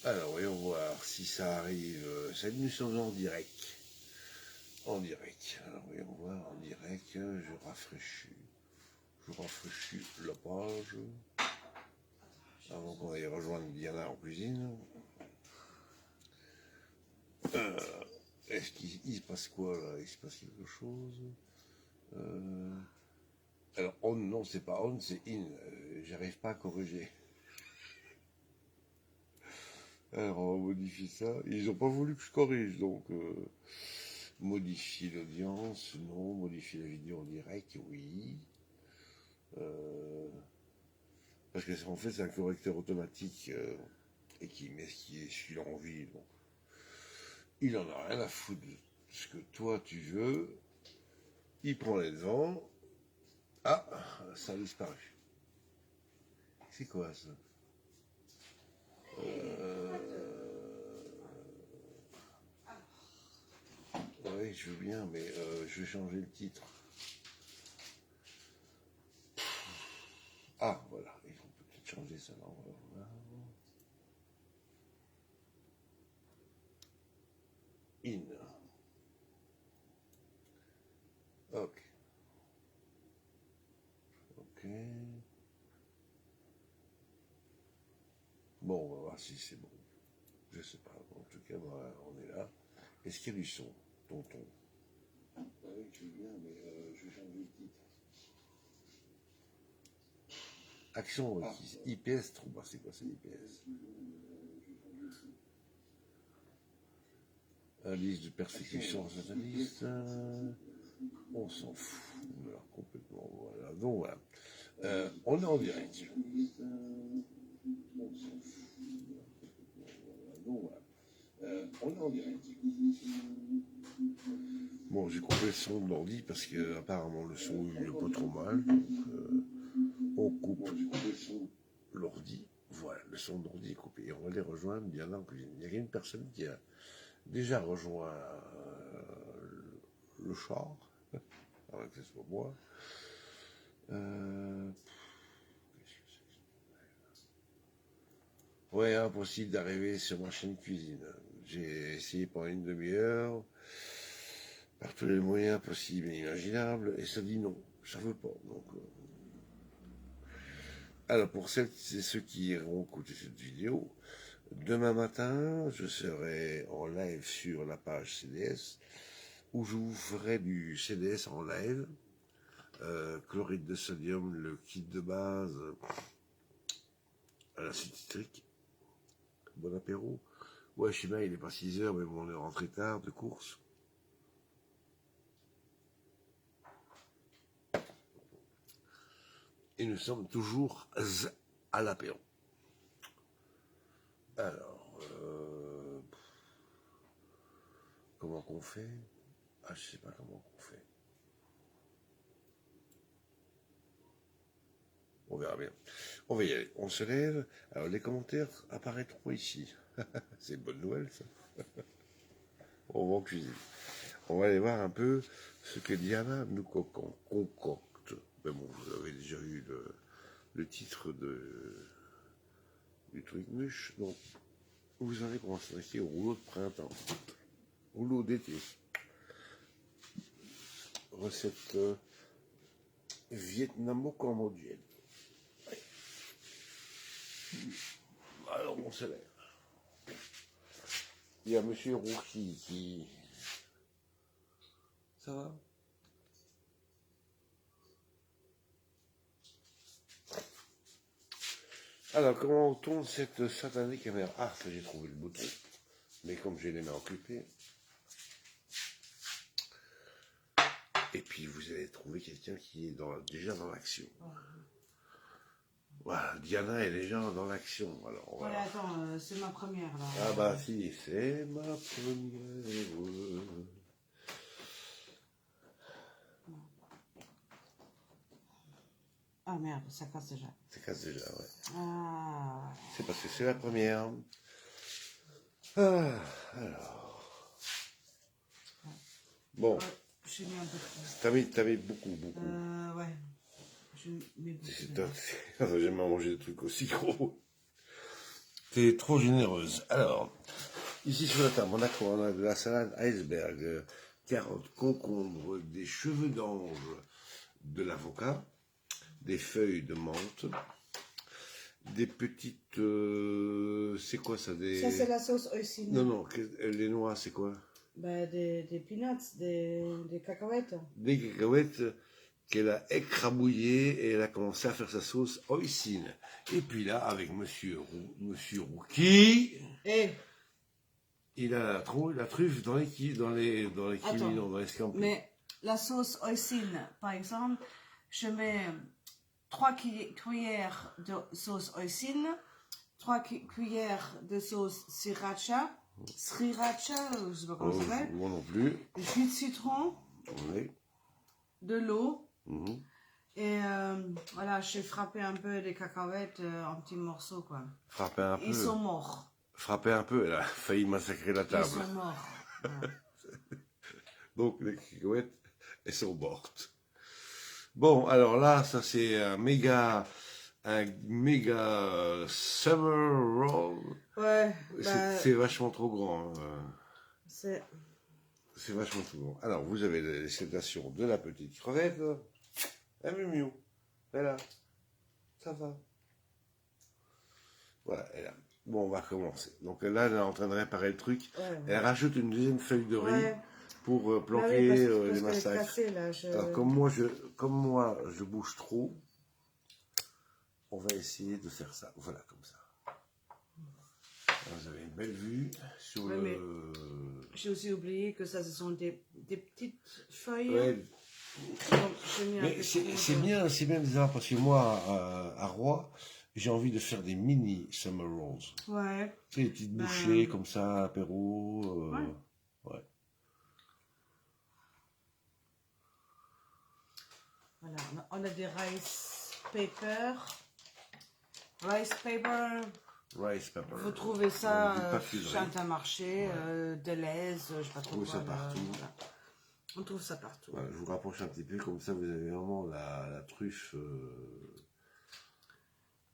Alors, voyons voir si ça arrive. Salut, nous sommes en direct. En direct. Alors, voyons voir, en direct, je rafraîchis la page. Avant qu'on aille rejoindre Diana en cuisine. Est-ce qu'il se passe quoi là? Il se passe quelque chose? Alors, on, non, c'est pas on, c'est in. J'arrive pas à corriger. Alors, on va modifier ça. Ils n'ont pas voulu que je corrige, donc modifier l'audience, non. Modifier la vidéo en direct, oui. Parce que en fait, c'est un correcteur automatique et qui met ce qui est celui l'envie. Donc, il en a rien à foutre de ce que toi tu veux. Il prend les devants. Ah, ça a disparu. C'est quoi ça? Oui, je veux bien, mais je vais changer le titre. Ah, voilà, il faut peut-être changer ça. Non, voilà. In. Ok. Ok. Bon, on va voir si c'est bon. Je sais pas. En tout cas, voilà, on est là. Est-ce qu'il y a du son, tonton? Oui, je veux bien, mais je vais changer le titre. Action requise. IPS, trop bas, c'est quoi c'est IPS? Liste de persécution sataniste. On s'en fout. Alors, complètement. Voilà. Donc voilà. On est en direct. On s'en fout. Voilà. Donc voilà. On est en direct. Bon, j'ai coupé le son de l'ordi parce que apparemment le son il est pas trop mal. Donc, on coupe l'ordi. Voilà, le son de l'ordi est coupé. Et on va les rejoindre bien là en cuisine. Il y a une personne qui a déjà rejoint le char, avant que ce soit moi. Ouais, impossible d'arriver sur ma chaîne cuisine. J'ai essayé pendant une demi-heure, par tous les moyens possibles et imaginables, et ça dit non, ça veut pas. Donc, alors pour celles et ceux qui iront écouter cette vidéo, demain matin, je serai en live sur la page CDS, où je vous ferai du CDS en live, chloride de sodium, le kit de base, à l'acide citrique, bon apéro. Ouais, chez moi, il n'est pas 6 heures, mais bon, on est rentré tard de course. Et nous sommes toujours à l'apéro. Alors, comment qu'on fait? Ah, je sais pas comment qu'on fait. On verra bien. On va y aller. On se lève. Alors, les commentaires apparaîtront ici. C'est une bonne nouvelle, ça. On va en cuisine. On va aller voir un peu ce que Diana nous concocte. Mais bon, vous avez déjà eu le titre du truc muche. Donc, vous allez pour s'installer au rouleau de printemps. Rouleau d'été. Recette vietnamo-cambodgienne. Alors, on se lève. Il y a monsieur Rouki qui... Ça va? Alors, comment on tourne cette satanée caméra? Ah, ça j'ai trouvé le bouton. Mais comme j'ai les mains occupées. Et puis, vous allez trouver quelqu'un qui est déjà dans l'action. Voilà, Diana est déjà dans l'action. Alors, voilà, attends, c'est ma première là. Ah bah si, c'est ma première. Ah merde, ça casse déjà. Ça casse déjà, ouais. Ah. C'est parce que c'est la première. Ah, alors. Bon. J'ai mis un peu de... T'as mis beaucoup. Ouais. Je mets beaucoup. J'ai jamais mangé des trucs aussi gros. T'es trop généreuse. Alors, ici sur la table, on a de la salade iceberg, carottes, concombres, des cheveux d'ange, de l'avocat, des feuilles de menthe, des petites... c'est quoi ça des... Ça, c'est la sauce hoisin. Non, les noix, c'est quoi? Bah, des peanuts, des cacahuètes. Des cacahuètes qu'elle a écrabouillées et elle a commencé à faire sa sauce hoisin. Et puis là, avec Monsieur Rookie, il a la truffe dans les quimillons, dans les scampis. Mais la sauce hoisin, par exemple, je mets 3 cuillères de sauce hoisin, 3 cuillères de sauce sriracha, je sais pas comment ça s'appelle. Moi non plus. Jus de citron, de l'eau. Et voilà, j'ai frappé un peu des cacahuètes en petits morceaux, quoi. Frapper un peu. Ils sont morts. Frapper un peu, elle a failli massacrer la table. Ils sont morts. Voilà. Donc les cacahuètes, elles sont mortes. Bon, alors là, ça c'est un méga summer roll. Ouais. C'est vachement trop grand. Hein. C'est vachement trop grand. Alors, vous avez les cétations de la petite crevette. Ah, miou, elle là. Ça va. Voilà, elle a. Bon, on va commencer. Donc là, elle est en train de réparer le truc. Ouais. Elle rajoute une deuxième feuille de riz pour planquer les massacres. Cassée, là, Alors, comme moi, je bouge trop, on va essayer de faire ça. Voilà, comme ça. Alors, vous avez une belle vue sur le... J'ai aussi oublié que ça, ce sont des petites feuilles. Ouais. Mais c'est bien de savoir, parce que moi, à Roy, j'ai envie de faire des mini summer rolls. Ouais. Tu sais, des petites bouchées comme ça, apéro. Ouais. Voilà, on a des rice paper. Rice paper. Vous trouvez ça chez Intermarché, Deleuze, je sais pas trop quoi. Ça partout. Voilà. On trouve ça partout. Voilà, je vous rapproche un petit peu, comme ça vous avez vraiment la truffe.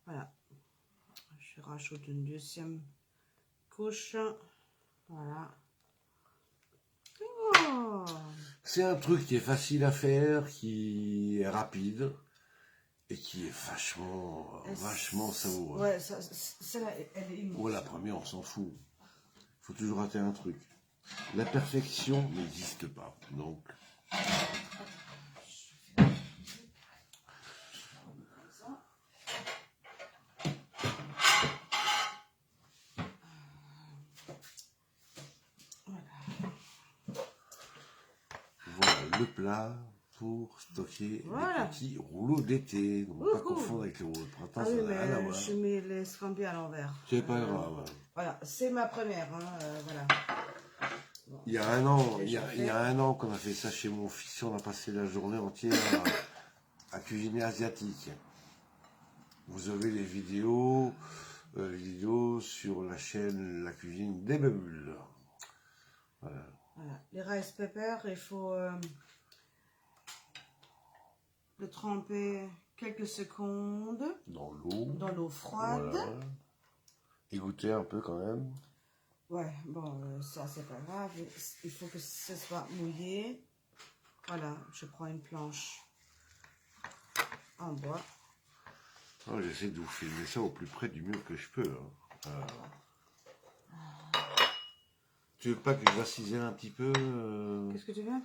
Voilà. Je rajoute une deuxième couche. Voilà. Oh. C'est un truc qui est facile à faire, qui est rapide et qui est vachement savoureux. Ouais, celle-là, elle est immense. Ouais, la première, on s'en fout. Il faut toujours rater un truc. La perfection n'existe pas, donc... Voilà le plat pour stocker les petits rouleaux d'été. Donc pas confondre avec les rouleaux de printemps. Ah oui, mais je mets les scampi à l'envers. C'est pas grave. Voilà, c'est ma première. Voilà. Bon, il y a un an qu'on a fait ça chez mon fils, on a passé la journée entière à cuisiner asiatique. Vous avez les vidéos sur la chaîne La Cuisine des Bulles. Voilà. Voilà. Les rice pepper, il faut le tremper quelques secondes dans l'eau froide. Voilà. Égoutter un peu quand même. Ouais, bon, ça c'est pas grave. Il faut que ce soit mouillé. Voilà, je prends une planche en bois. Oh, j'essaie de vous filmer ça au plus près du mieux que je peux. Hein. Tu veux pas que je la cisère un petit peu Qu'est-ce que tu veux?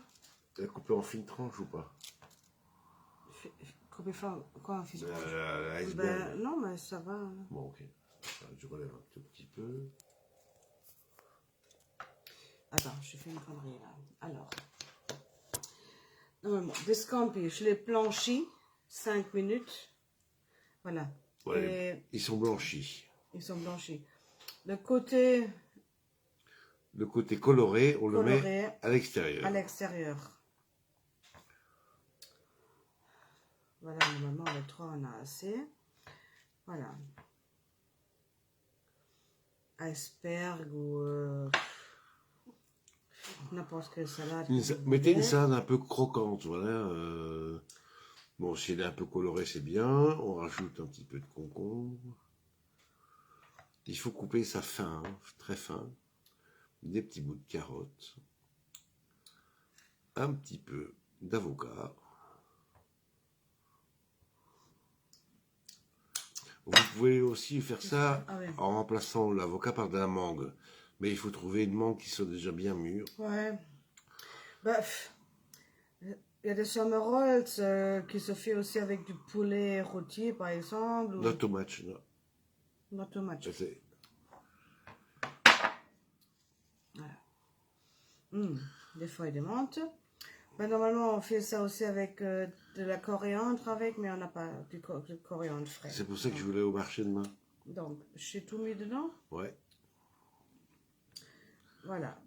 La couper en fines tranches ou pas? Couper quoi en fines tranches? Non, mais ça va. Bon, ok. Je relève un tout petit peu. Attends, je fais une connerie là. Alors, normalement, des scampi, je les blanchis 5 minutes. Voilà. Ouais, ils sont blanchis. Ils sont blanchis. Le côté coloré, on le met à l'extérieur. À l'extérieur. Voilà, normalement, les 3, on a assez. Voilà. Iceberg ou n'importe quelle salade. Mettez une salade un peu croquante, voilà. Bon, si elle est un peu colorée, c'est bien. On rajoute un petit peu de concombre. Il faut couper ça fin, hein, très fin. Des petits bouts de carottes. Un petit peu d'avocat. Vous pouvez aussi faire ça en remplaçant l'avocat par de la mangue. Mais il faut trouver une mangue qui soit déjà bien mûre. Ouais. Bah, il y a des summer rolls qui se fait aussi avec du poulet rôti, par exemple. Not too much, non. Not too much. Voilà. Des feuilles de menthe. Bah, normalement, on fait ça aussi avec de la coriandre avec, mais on n'a pas du coriandre frais. C'est pour ça que je voulais au marché demain. Donc, j'ai tout mis dedans. Ouais. Voilà.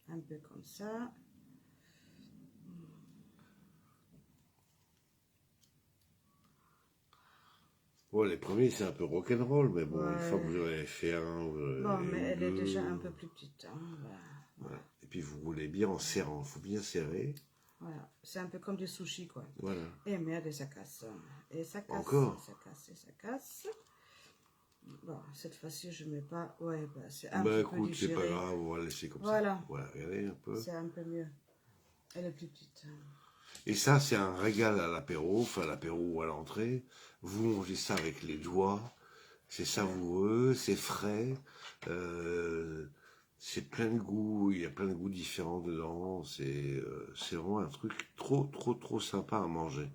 Un peu comme ça. Bon, les premiers, c'est un peu rock'n'roll, mais bon, Ouais. une fois que vous en avez fait un... Bon, mais elle est déjà un peu plus petite. Hein. Voilà. Et puis, vous roulez bien en serrant. Il faut bien serrer. Voilà. C'est un peu comme du sushi, quoi. Voilà. Et merde, et ça casse. Et ça casse. Encore. Ça casse, et ça casse. Bon, cette fois-ci, je mets pas... Ouais, bah, c'est un Bah petit écoute, peu c'est pas digéré. grave, on va laisser comme Voilà. ça. Voilà, regardez un peu. C'est un peu mieux. Elle est plus petite. Et ça, c'est un régal à l'apéro, enfin à l'apéro ou à l'entrée. Vous mangez ça avec les doigts. C'est savoureux, c'est frais. C'est plein de goûts, il y a plein de goûts différents dedans. C'est vraiment un truc trop sympa à manger.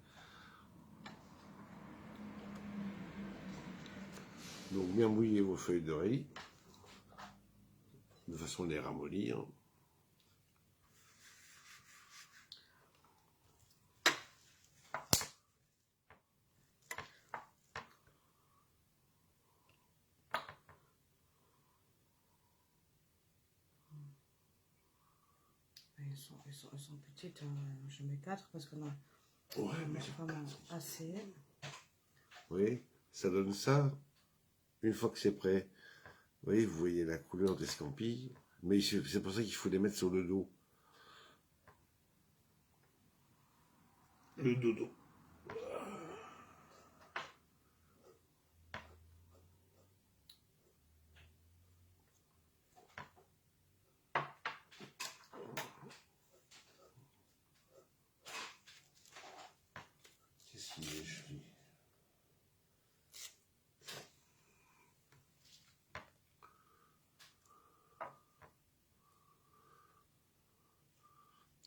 Donc bien mouiller vos feuilles de riz, de façon à les ramollir. Elles sont petites. Je mets 4 parce qu'on a Ouais, mais vraiment assez. oui, ça donne ça. Une fois que c'est prêt, vous voyez la couleur des scampis. Mais c'est pour ça qu'il faut les mettre sur le dos. Le dodo. Qu'est-ce qu'il est joli.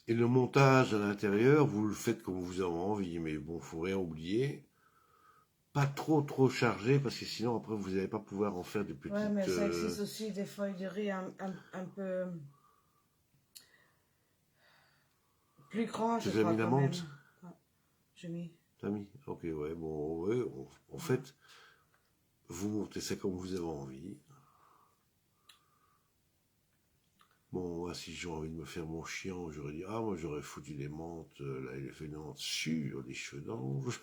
Et le montage à l'intérieur, vous le faites comme vous avez envie, mais bon, faut rien oublier. Pas trop chargé, parce que sinon après vous n'allez pas pouvoir en faire des petites... Ouais, mais ça existe aussi des feuilles de riz un peu plus grandes. Tu as mis la menthe? Ouais, j'ai mis. T'as mis? Ok, ouais, bon, ouais, en fait, vous montez ça comme vous avez envie. Bon, moi, si j'ai envie de me faire mon chiant, j'aurais dit, ah, moi, j'aurais foutu les menthes, là, il a fait une menthe sur les cheveux d'ange.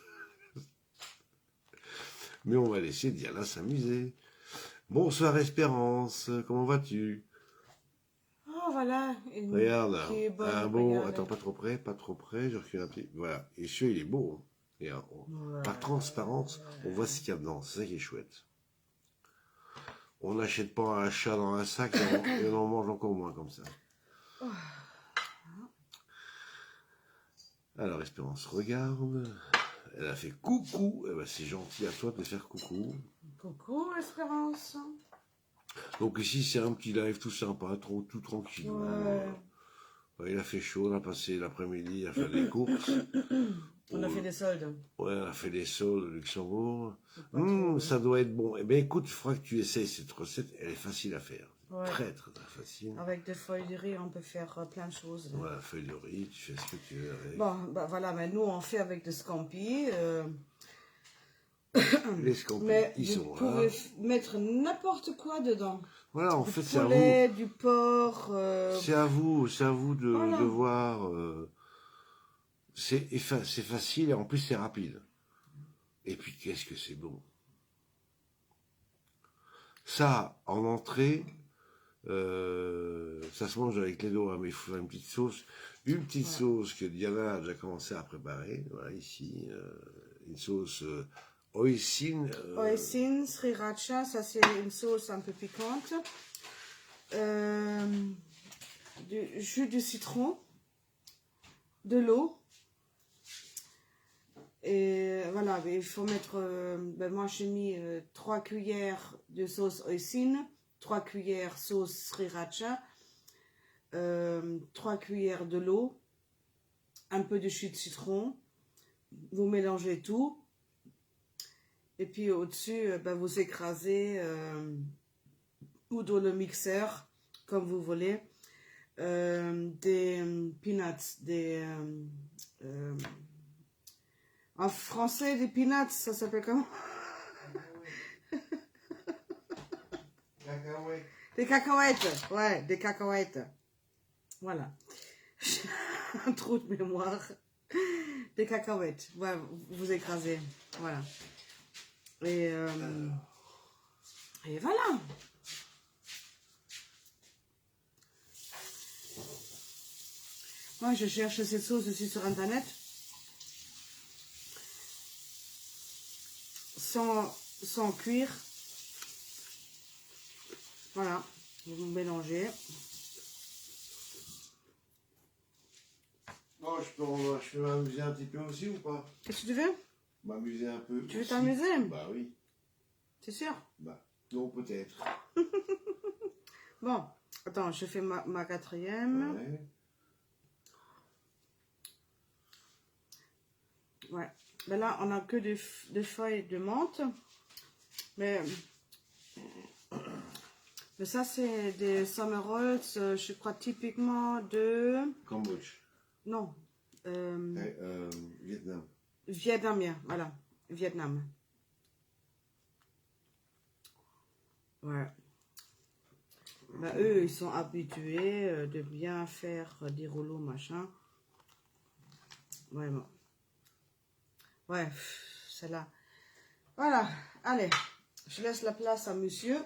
Mais on va laisser Diana s'amuser. Bonsoir, Espérance, comment vas-tu? Oh, voilà. Regarde, qui est bonne, un beau, regardez. attends, pas trop près, je recule un petit, voilà. Et celui il est beau, hein. Et, par transparence, on voit ce qu'il y a dedans, c'est ça qui est chouette. On n'achète pas un chat dans un sac et on en mange encore moins comme ça. Alors, Espérance regarde. Elle a fait coucou. Eh ben, c'est gentil à toi de faire coucou. Coucou, Espérance. Donc ici, c'est un petit live tout sympa, tout tranquille. Ouais. Il a fait chaud, on a passé l'après-midi à faire des courses. On a fait des soldes. Ouais, on a fait des soldes au Luxembourg. Trop, ça doit être bon. Eh bien, écoute, il faudra que tu essayes cette recette. Elle est facile à faire. Ouais. Très facile. Avec des feuilles de riz, on peut faire plein de choses. Voilà, feuille de riz, tu fais ce que tu veux avec. Bon, bah voilà, mais nous, on fait avec des scampis. Les scampis, Mais ils sont vous là. pouvez mettre n'importe quoi dedans. Voilà, en Du fait, c'est à vous. poulet, du porc. C'est à vous de, Voilà. de voir. C'est facile et en plus c'est rapide. Et puis qu'est-ce que c'est bon. Ça, en entrée, ça se mange avec les doigts, mais il faut faire une petite sauce. Une petite sauce que Diana a déjà commencé à préparer, voilà, ici. une sauce hoisin. Hoisin, sriracha, ça c'est une sauce un peu piquante. Du jus de citron, de l'eau. Et voilà, il faut mettre, moi j'ai mis 3 cuillères de sauce hoisin, 3 cuillères sauce sriracha, 3 cuillères de l'eau, un peu de jus de citron. Vous mélangez tout. Et puis au-dessus, vous écrasez ou dans le mixeur, comme vous voulez, des peanuts, en français, des peanuts, ça s'appelle comment? Cacahuètes. Des cacahuètes, ouais, des cacahuètes. Voilà. J'ai un trou de mémoire. Des cacahuètes, ouais, vous écrasez, voilà. Et voilà. Moi, je cherche cette sauce aussi sur Internet. Sans cuire. Voilà, vous mélangez. Bon, je peux m'amuser un petit peu aussi ou pas? Qu'est-ce que tu veux? M'amuser un peu. Tu veux aussi. t'amuser? Bah oui. C'est sûr? Bah, non, peut-être. Bon, attends, je fais ma quatrième. Ouais. Ouais. Ben là, on n'a que des feuilles de menthe. Mais ça, c'est des summer rolls, je crois, typiquement de... Cambodge. Non. Vietnam. Vietnamien, voilà. Vietnam. Ouais. Ben, eux, ils sont habitués de bien faire des rouleaux, machin. Vraiment. Ouais, c'est là. Voilà, allez. Je laisse la place à monsieur.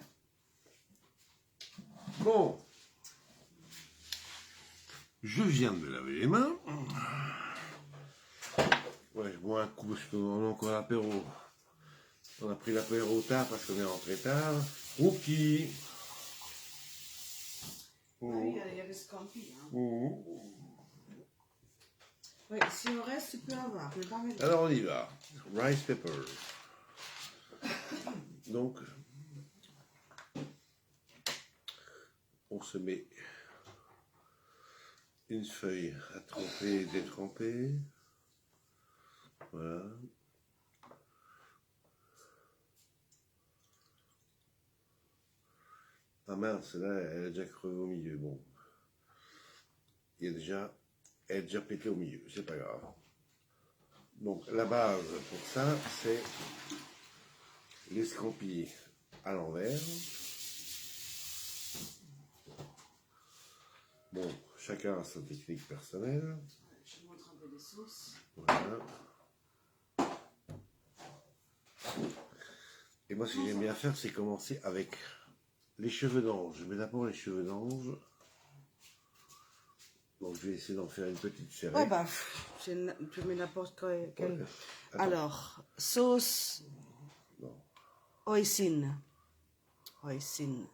Bon. Je viens de me laver les mains. Ouais, je bois un coup parce qu'on a encore l'apéro. On a pris l'apéro tard parce qu'on est rentré tard. Ok. Oui, il y a des scampi. Hein. Oh. Oui, si on reste, tu peux avoir. Mais pas maintenant. Alors on y va. Rice pepper. Donc, on se met une feuille à tremper et détremper. Voilà. Ah mince, là, elle a déjà crevé au milieu. Bon. Elle est déjà pété au milieu. C'est pas grave. Donc, la base pour ça, c'est les scampi à l'envers. Bon, chacun a sa technique personnelle. Je vous montre un peu les sauces. Voilà. Et moi, ce que j'aime bien faire, c'est commencer avec les cheveux d'ange. Je mets d'abord les cheveux d'ange. Donc, je vais essayer d'en faire une petite série. Ouais, bah, tu mets n'importe quel. Ouais. Alors, sauce Non. hoisin. Hoisin.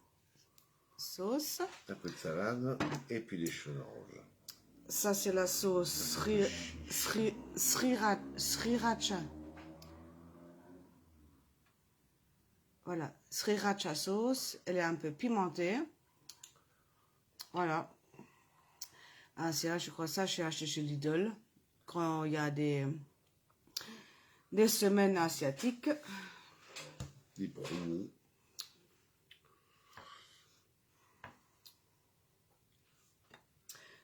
Sauce. Un peu de salade et puis les cheveux d'ange. Ça, c'est la sauce sriracha. Voilà, sriracha sauce. Elle est un peu pimentée. Voilà. Ah, c'est là, je crois ça, j'ai acheté chez Lidl. Quand il y a des semaines asiatiques. Des promos.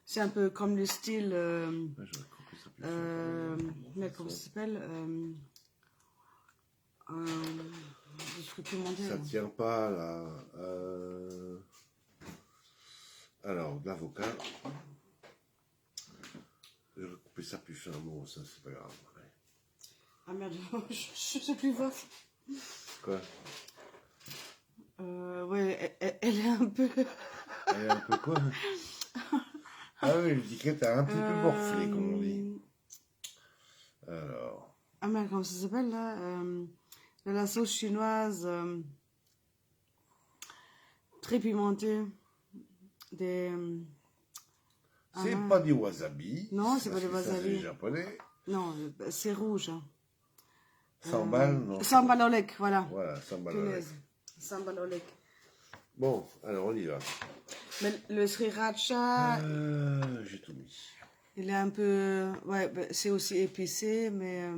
C'est un peu comme le style. Ouais, j'aurais compris ça plus Mais comment ça s'appelle je peux plus demander. Ça tient pas là. Alors, de l'avocat. J'aurais coupé ça plus fin. Bon, ça c'est pas grave. Ouais. Ah merde, je sais plus voir. Quoi? Ouais, elle est un peu. Elle est un peu quoi? Ah oui, l'étiquette a un petit peu morflé, comme on dit. Alors. Ah, mais comment ça s'appelle là de la sauce chinoise très pimentée. Des. C'est mince. pas du wasabi. Non, c'est pas parce du que ça, c'est wasabi. les japonais. Non, c'est rouge. Sambal, non. Sambal olek, voilà. Voilà, sambal olek. Punaise. Sambal olek. Bon, alors on y va. Mais le sriracha, J'ai tout mis. il est un peu. Ouais, bah, c'est aussi épicé, mais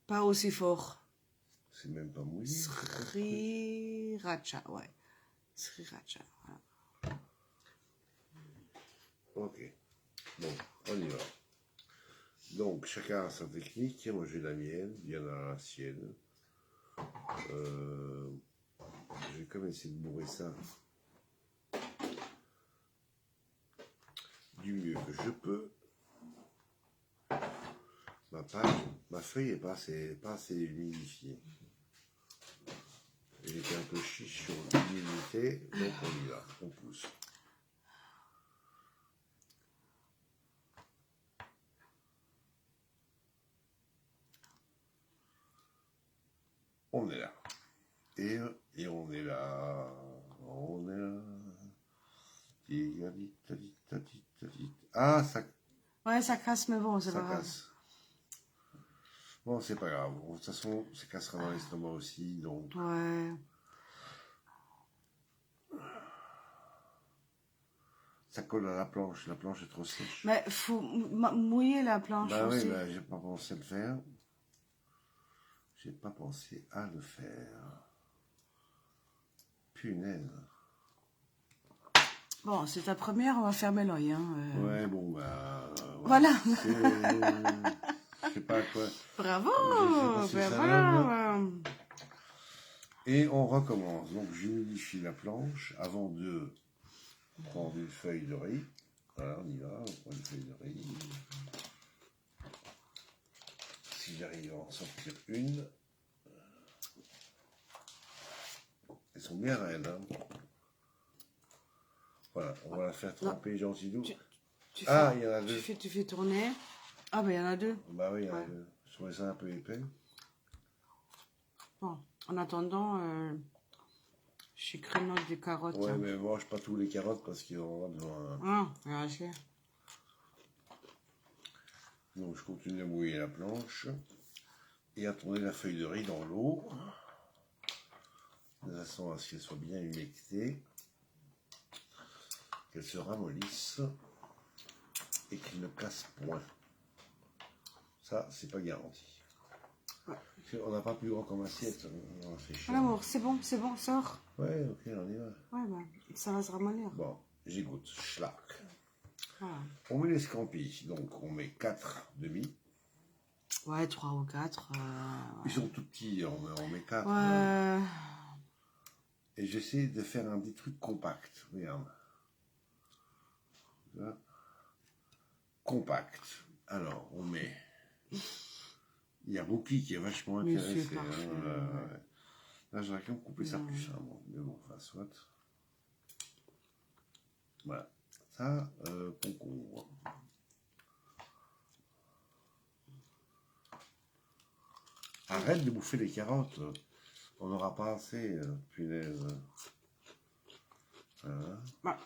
pas aussi fort. C'est même pas mouillé. Sriracha, ouais. Sriracha, voilà. Ok. Bon, on y va. Donc, chacun a sa technique. Moi, j'ai la mienne. Il y en a la sienne. Je vais quand même essayer de bourrer ça du mieux que je peux. Ma feuille n'est pas assez humidifiée. J'étais un peu chiche sur l'humidité, donc on y va, on pousse. On est là. Et on est là. On est là. Ah, ça, Ouais, ça casse, mais bon, c'est ça pas grave. casse. Bon, c'est pas grave. De toute façon, ça cassera dans l'estomac aussi, donc. Ouais. Ça colle à la planche est trop sèche. Mais faut mouiller la planche Bah oui, aussi. bah, j'ai pas pensé à le faire. J'ai pas pensé à le faire. Punaise. Bon, c'est ta première, on va fermer l'œil. Hein. Ouais, bon, bah. Voilà. Je sais pas quoi. Bravo. J'ai passé Ben ça voilà. Et on recommence. Donc, j'humidifie la planche avant de prendre une feuille de riz. Voilà, on y va. On prend une feuille de riz. Si j'arrive à en sortir une. Elles sont bien raides. Hein. Voilà, on va la faire tremper gentiment. Ah, il y en a deux. Tu fais tourner. Ah, ben il y en a deux. Bah oui, il y en a Ouais. deux. Je trouvais ça un peu épais. Bon, en attendant, je grignote des carottes. Ouais, hein. mais mange pas tous les carottes parce qu'il y en aura besoin. Ah, merci. Donc je continue à mouiller la planche et à tourner la feuille de riz dans l'eau de façon à ce qu'elle soit bien humectée, qu'elle se ramollisse et qu'il ne casse point. Ça, c'est pas garanti. Ouais. On n'a pas plus grand comme assiette. On fait chier. L'amour, c'est bon, sors. Ouais, ok, on y va. Ouais, ben, ça va se ramollir. Bon, j'y goûte. Schlack. Voilà. On met les scampis, donc on met 4 demi. Ouais, 3 ou 4. Ils sont tout petits, on met 4. Ouais. Et j'essaie de faire un petit truc compact. Regarde. Là. Compact. Alors, on met. Il y a Rookie qui est vachement Mais intéressé. c'est parfait, Ouais. Là, j'aurais quand même coupé ça plus fin. Bon, mais bon, enfin, soit. Voilà. Ça, concombre. Arrête de bouffer les carottes. On n'aura pas assez, punaise. Voilà. Bah.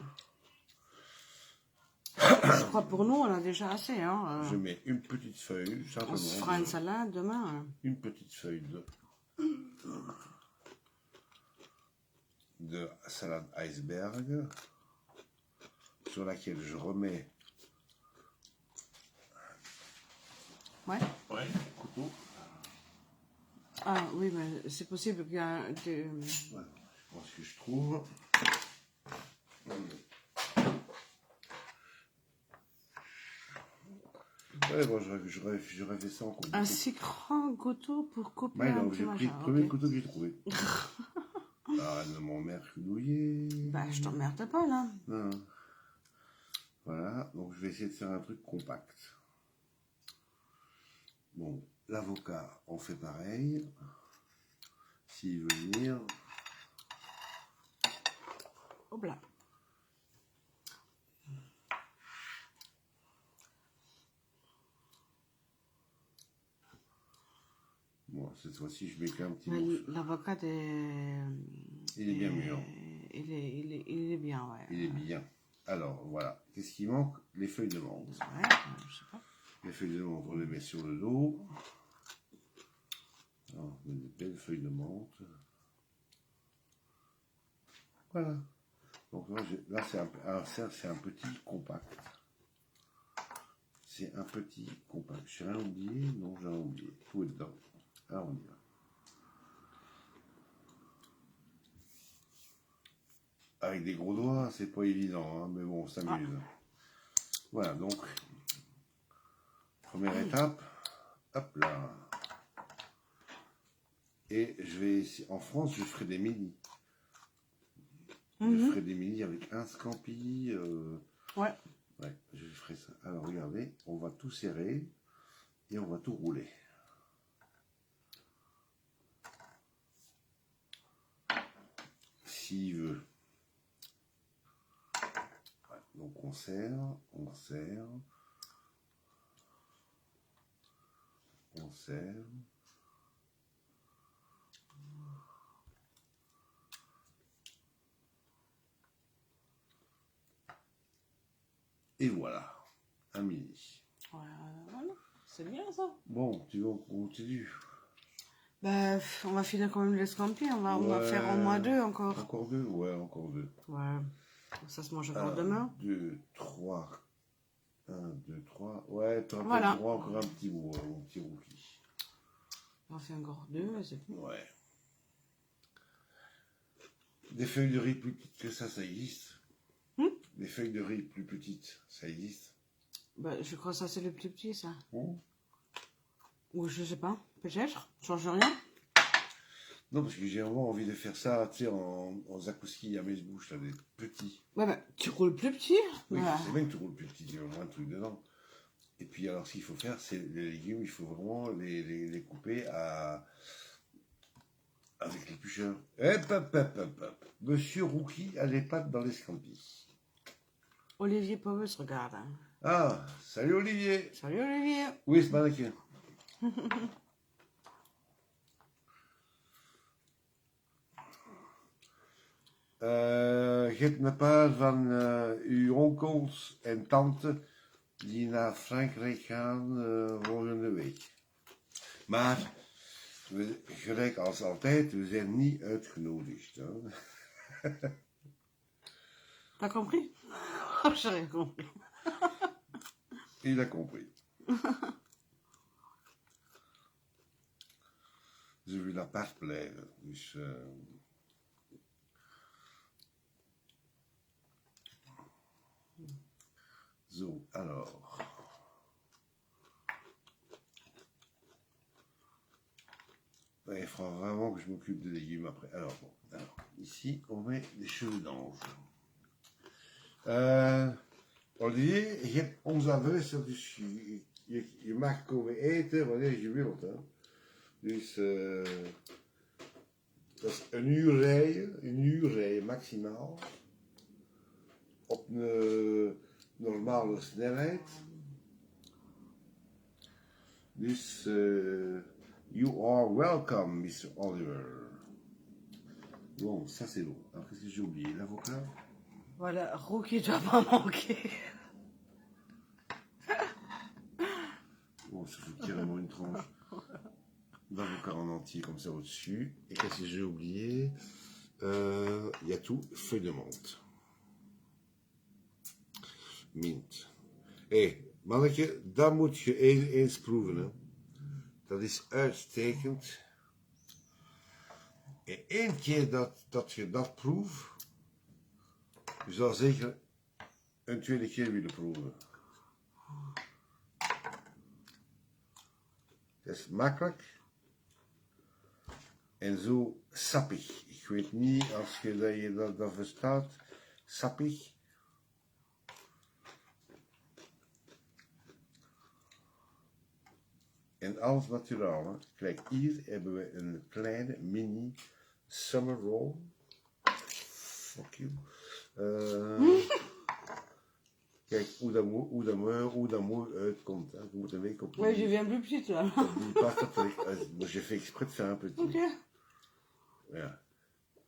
Je crois pour nous, on a déjà assez. Hein. Je mets une petite feuille, simplement. On se fera une salade demain. Hein. Une petite feuille de salade iceberg sur laquelle je remets Ouais. couteau. Ah oui, mais c'est possible qu'il y a des... Voilà, je pense que je trouve. Ouais, bon, j'aurais fait ça en coupe. Un si grand couteau pour couper Ouais, un donc petit j'ai pris machin. le premier Ok. couteau que j'ai trouvé. Arrête de m'emmerder. Bah, je t'emmerde pas, là. Non. Voilà, donc je vais essayer de faire un truc compact. Bon, l'avocat, on fait pareil. S'il veut venir. Hop là. cette fois-ci, je mets qu'un petit Mais morceau. l'avocat est... Il est bien mûr. Il est bien, ouais. Il est bien. Alors, voilà. Qu'est-ce qui manque? Les feuilles de menthe. Ouais, je sais pas. Les feuilles de menthe, on les met sur le dos. Alors, on met des belles feuilles de menthe. Voilà. Donc là, c'est un petit compact. C'est un petit compact. J'ai rien oublié? Non, j'ai rien oublié. Tout est dedans. Alors, on y va. Avec des gros doigts, c'est pas évident, hein, mais bon, on s'amuse. Voilà, donc, première étape, hop là. Et je vais, en France, je ferai des mini. Je ferai des mini avec un scampi. Ouais. Ouais, je ferai ça. Alors, regardez, on va tout serrer et on va tout rouler. S'il veut. Ouais, donc, on serre, on serre. On serre. Et voilà, un mini. Ouais, voilà. C'est bien ça. Bon, tu veux qu'on continue? Bah, on va finir quand même les scampi. On va Ouais. faire au moins 2 encore. Encore 2? Ouais, encore 2. Ouais. Ça se mange encore Alors, demain. 2, 3. 1, 2, 3. Ouais, tu auras Voilà. peut-être droit encore un petit bout, mon petit rookie. On en fait encore 2, c'est tout. Ouais. Des feuilles de riz plus petites que ça existe. Des feuilles de riz plus petites, ça existe. Bah, je crois que ça, c'est le plus petit, ça. Bon. Ou je sais pas. Peut-être. Change rien. Non, parce que j'ai vraiment envie de faire ça, tu sais, en zakouski à mes bouches, là, des petits. Ouais, bah, tu roules plus petit. Oui, Voilà. je sais bien que tu roules plus petit, il y a moins de trucs dedans. Et puis, alors, ce qu'il faut faire, c'est les légumes, il faut vraiment les couper avec l'éplucheur. Hop, hop, hop, hop, hop. Monsieur Rookie a les pattes dans les scampis. Olivier Pauvus regarde. Hein. Ah, salut Olivier. Salut Olivier. Où est ce mannequin? Je heb een paar van uw onkels en tante die naar Frankrijk gaan volgende week. Maar, gelijk als altijd, we zijn niet uitgenodigd. Hè? T'as compris? J'ai rien compris. Il a compris. Ze wil apart blijven. Dus, zo, alors. Il faudra vraiment que je m'occupe des légumes après. Alors, bon, alors, ici, on met des cheveux d'ange. Olivier, je hebt onze adres, dus je mag komen eten wanneer je wilt. Hè? Dus dat is een uur rijden maximaal. Op een normale snelheid. Dus you are welcome, Mr. Oliver. Bon, ça c'est bon. Alors qu'est-ce que j'ai oublié? L'avocat? Voilà, Rookie doit pas manquer. Bon, ça faut carrément une tranche d'avocat en entier comme ça au-dessus. Et qu'est-ce que j'ai oublié? Il y a tout, feuille de menthe. Mint. Hé, mannetje, dat moet je eens proeven. Hè. Dat is uitstekend. En één keer dat je dat proeft, je zal zeker een tweede keer willen proeven. Dat is makkelijk. En zo sappig. Ik weet niet als je dat verstaat. Sappig. En alles naturaal. Hè. Kijk, hier hebben we een kleine mini summer roll. Fuck you. Kijk, hoe dat mooi uitkomt. Hè. Je moet een week op Ouais, je viens plus petite là. die pasta. J'ai fait exprès de faire un petit. Ok. Ja.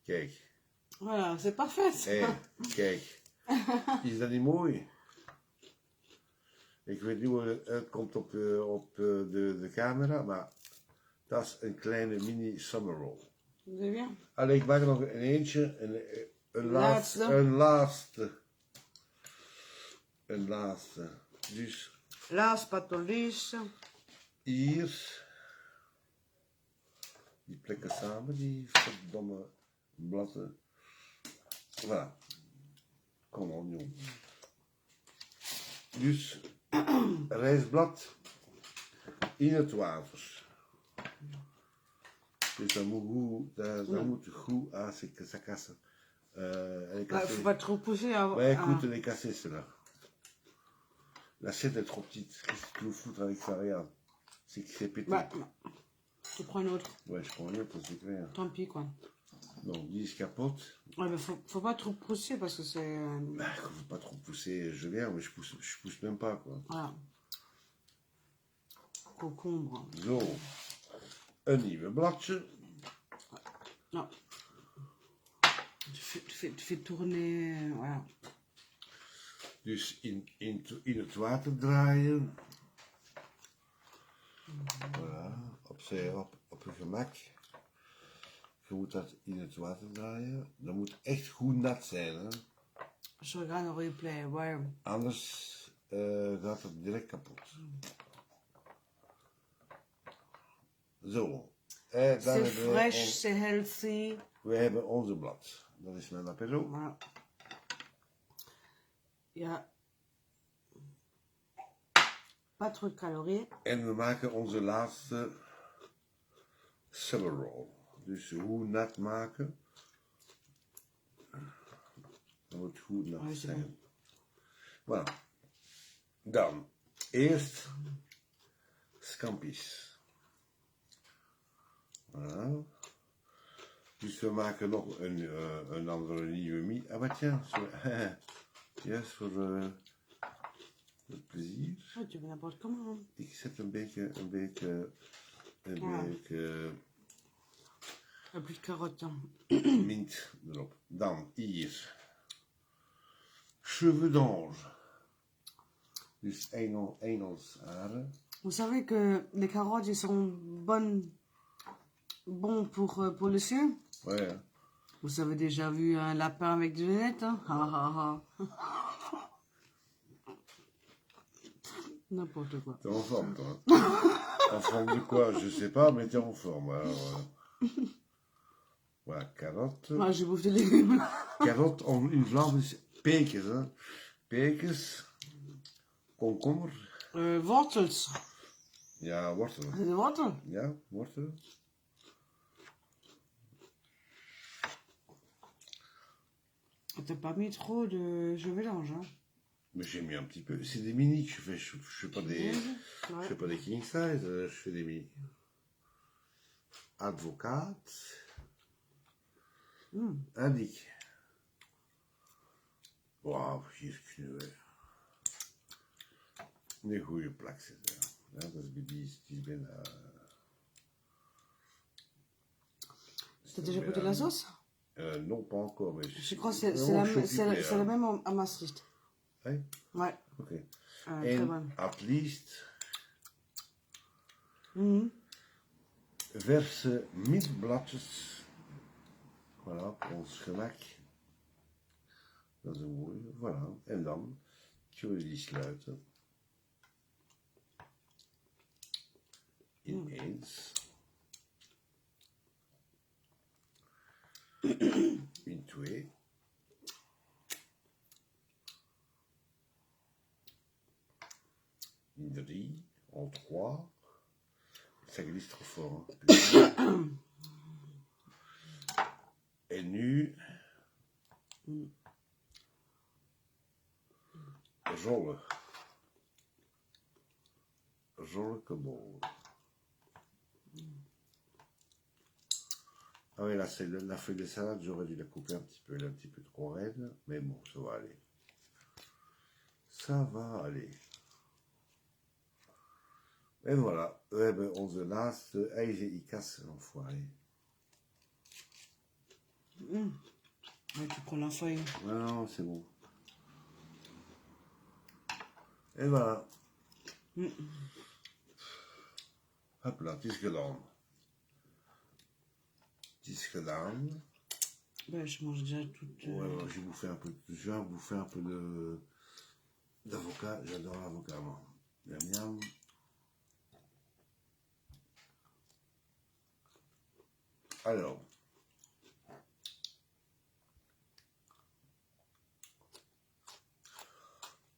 Kijk. Voilà, c'est parfait. Ça. Hé, kijk. Is dat niet mooi? Ik weet niet hoe het uitkomt op de camera, maar dat is een kleine mini summer roll. C'est bien. Allee, ik maak er nog een eentje, een Laatste. Een laatste. Dus Last but not least. hier, die plekken samen, die verdomme bladen. Voilà. Kom on, jong. Dus, rijstblad in het water. Dus dat moet goed aan zijn kassen. Il faut pas trop pousser. Ouais, écoute, les casser ceux-là. L'assiette est trop petite. Qu'est-ce que tu veux foutre avec ça? Regarde. C'est que c'est pété. Bah, tu prends une autre. Ouais, je prends une autre, c'est clair. Tant pis quoi. Donc, 10 capote. Ouais, mais faut pas trop pousser parce que c'est. Bah, faut pas trop pousser. Je viens, mais je pousse même pas, quoi. Voilà. Concombre. Zo. Een nieuwe bladje. Non. Tu fais tourner. Voilà. Dus in het water draaien. Voilà. Op je gemak. Je moet dat in het water draaien. Dat moet echt goed nat zijn, hè. Je regarde le replay. Ouais. Anders gaat het direct kapot. Zo. C'est fresh, c'est healthy. We hebben onze blad. Dat is mijn apéro. Voilà. Ja. Pas trop de calories. En we maken onze laatste summer roll. Dus hoe nat maken. Dat moet goed nat zijn. Voilà. Dan eerst scampi's. Voilà. Dus we maken nog een andere nieuwe mie. Ah, maar tiens, juist voor het plezier. Ouais, tu veux n'importe comment. Hein. Ik zet een beetje Plus de carottes. mint erop. Dan hier. Cheveux d'ange. Dus Engels haren. Vous savez que les carottes, ils sont bons pour le ciel. Ouais, hein. Vous avez déjà vu un lapin avec des lunettes, hein? Ha ha ha. N'importe quoi. T'es en forme, toi. En forme de quoi? Je sais pas, mais t'es en forme. Alors, voilà, carottes. Ah, je bouffe des légumes. Carotte in Vlaams is pekers, hè. Pekers, komkommer. Wortels. Ja, wortel. C'est des wortels. Ja, wortel. T'as pas mis trop de... Je mélange, hein. Mais j'ai mis un petit peu. C'est des mini que je fais. Je fais pas des, je fais pas des king size. Je fais des mini. Advocaat. Annick. Wauw, hier kunnen we een goede plak zetten. Ja, dat is die is bijna. T'as déjà goûté la sauce? Non, pas encore, mais Je crois que c'est la même à Maastricht. Oui? Ouais. Ok. Très bonne. At least Mhm. verse mintbladjes. Voilà, op ons gemak. Dat is een mooie. Voilà. En dan kunnen we die sluiten. Ineens. In twee. In drie. En trois. Ça glisse trop fort. Hein. Et nu. Rollen. Rollen comme. Ah oui, là, c'est la feuille de salade, j'aurais dû la couper un petit peu, elle est un petit peu trop raide, mais bon, ça va aller. ça va aller. Et voilà, we hebben onze laatste ijzer ikas, l'enfoiré. Ouais, tu prends la feuille. Non, c'est bon. Et voilà. Hop là, het is gedaan. Het is gedaan. Ben, je mange déjà toute... Ouais, j'ai bouffé un peu. Je viens bouffer un peu d'avocat. J'adore l'avocat, moi. Miam miam. Alors.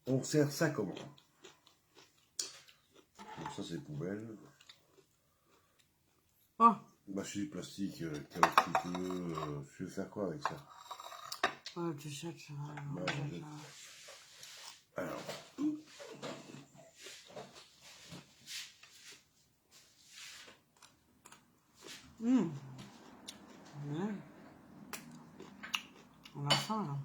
On sert ça comment? Donc ça c'est poubelle. Oh, Bah c'est du plastique, tu veux faire quoi avec ça? ouais, tu sais, ça va. Bah, alors. Ouais. On a faim, là.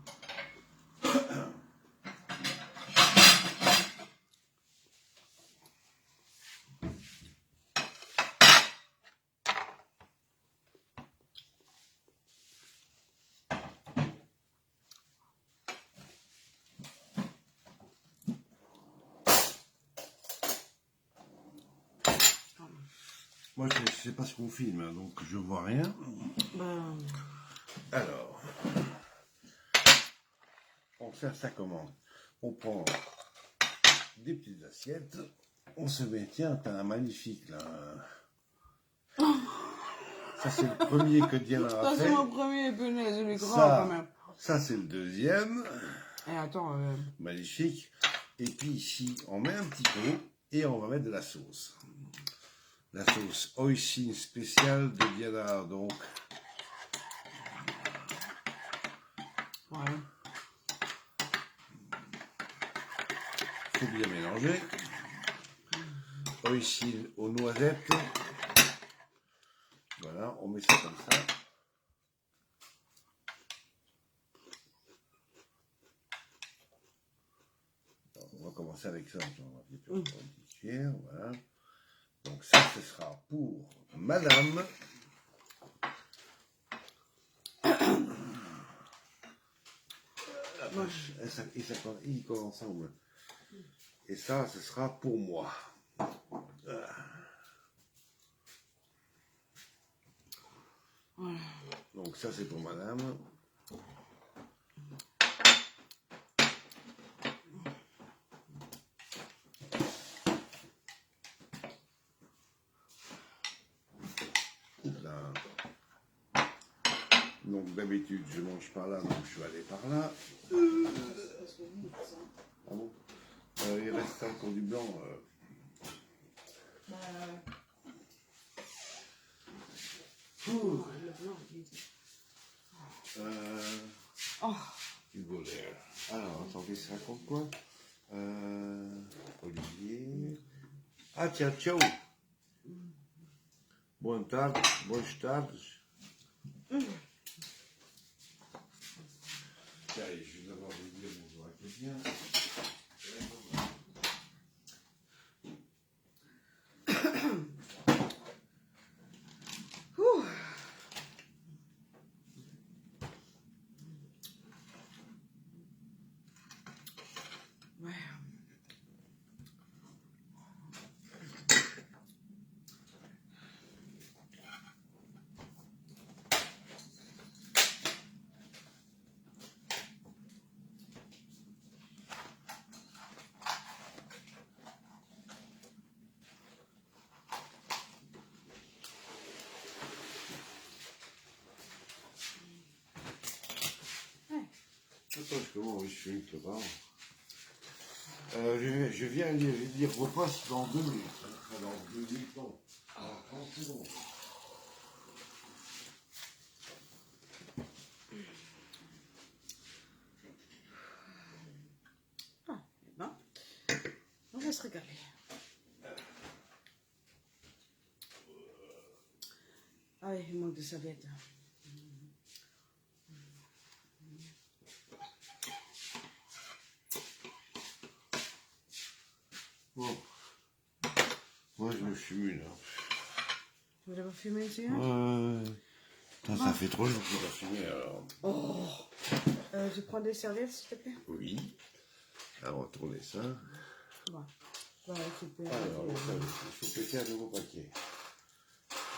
Moi je sais pas ce qu'on filme, hein, donc je vois rien. Ben, Alors. On sert ça comment? On prend des petites assiettes. On se met, tiens, t'as un magnifique là. Ça c'est le premier que Diana a ça, fait. c'est mon premier punaise, il est grand Ça, quand même. ça c'est le deuxième. Et attends, Magnifique. Et puis ici, on met un petit pot et on va mettre de la sauce. La sauce Oisin spéciale de Diana, donc. ouais. Faut bien mélanger. Oisin aux noisettes. Voilà, on met ça comme ça. Alors, on va commencer avec ça. On va mettre une petite cuillère, voilà. Donc ça, ce sera pour Madame. La vache, ils collent ensemble. Et ça, ce sera pour moi. Donc ça, c'est pour Madame. Là. Donc d'habitude, je mange par là, donc je suis allé par là. Ah bon, il reste encore du blanc. You go there. Alors, attends, qu'est-ce que ça raconte quoi? Olivier. Ah, tiens, ciao. Bonne tarde, bonne tarde. Allez, je vais d'abord vous dire bonjour à quelqu'un. Ouais. Attends, oui, je suis une clopard. Je viens lire vos postes dans 2 minutes. Enfin, dans 2 minutes, non. En 30 secondes. Ah, eh ben, on va se régaler. Ah oui, il manque de serviettes. je fume une. Hein. Tu voulais pas fumer une cigarette? Putain, ça fait 3 jours que j'ai pas fumé alors. Oh. Je prends des serviettes, s'il te plaît. Oui. Alors, on va tourner ça. Bon. Je vais récupérer. Alors, il faut péter un nouveau paquet.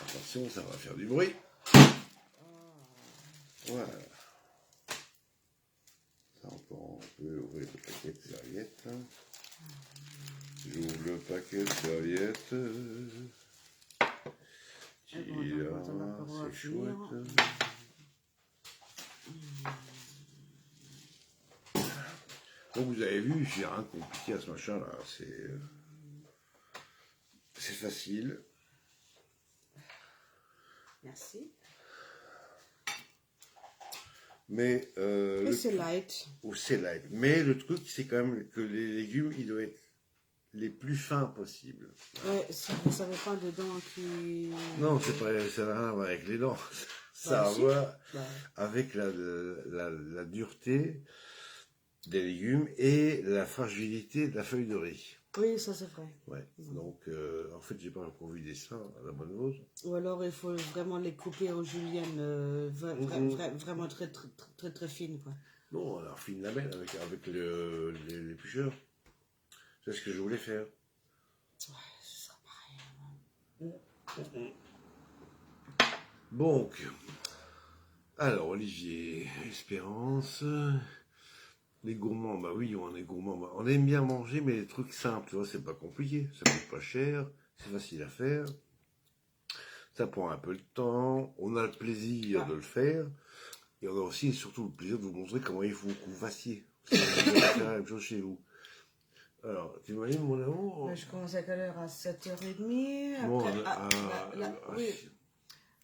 Attention, ça va faire du bruit. Voilà. Ça, on peut ouvrir le paquet de serviettes. J'ouvre le paquet de serviettes. C'est chouette. Donc vous avez vu, j'ai rien de compliqué à ce machin là. C'est facile. Merci. Mais Et c'est light. Ou c'est light. Mais le truc, c'est quand même que les légumes, ils doivent être les plus fins possibles. Ouais, si vous savez pas de dents qui... Non, c'est pas, ça n'a rien à voir avec les dents. Ça a à voir avec la dureté des légumes et la fragilité de la feuille de riz. Oui, ça c'est vrai. Ouais. Donc, en fait, j'ai pas encore vu des dessins à la bonne vôtre. Ou alors, il faut vraiment les couper aux juliennes, vraiment très, très, très, très, très fines, quoi. Non, alors fine lamelle avec l'éplucheur. C'est ce que je voulais faire. Ouais, ce sera pareil. Donc, alors Olivier, Espérance, les gourmands, bah oui, on est gourmands. Bah, on aime bien manger, mais les trucs simples, tu vois, c'est pas compliqué, ça coûte pas cher, c'est facile à faire, ça prend un peu de temps, on a le plaisir de le faire, et on a aussi et surtout le plaisir de vous montrer comment il faut que vous fassiez. Si vous voulez faire la même chose chez vous. Alors, tu m'imagines, mon amour? Je commence à quelle heure? À 7h30. Bon, oui.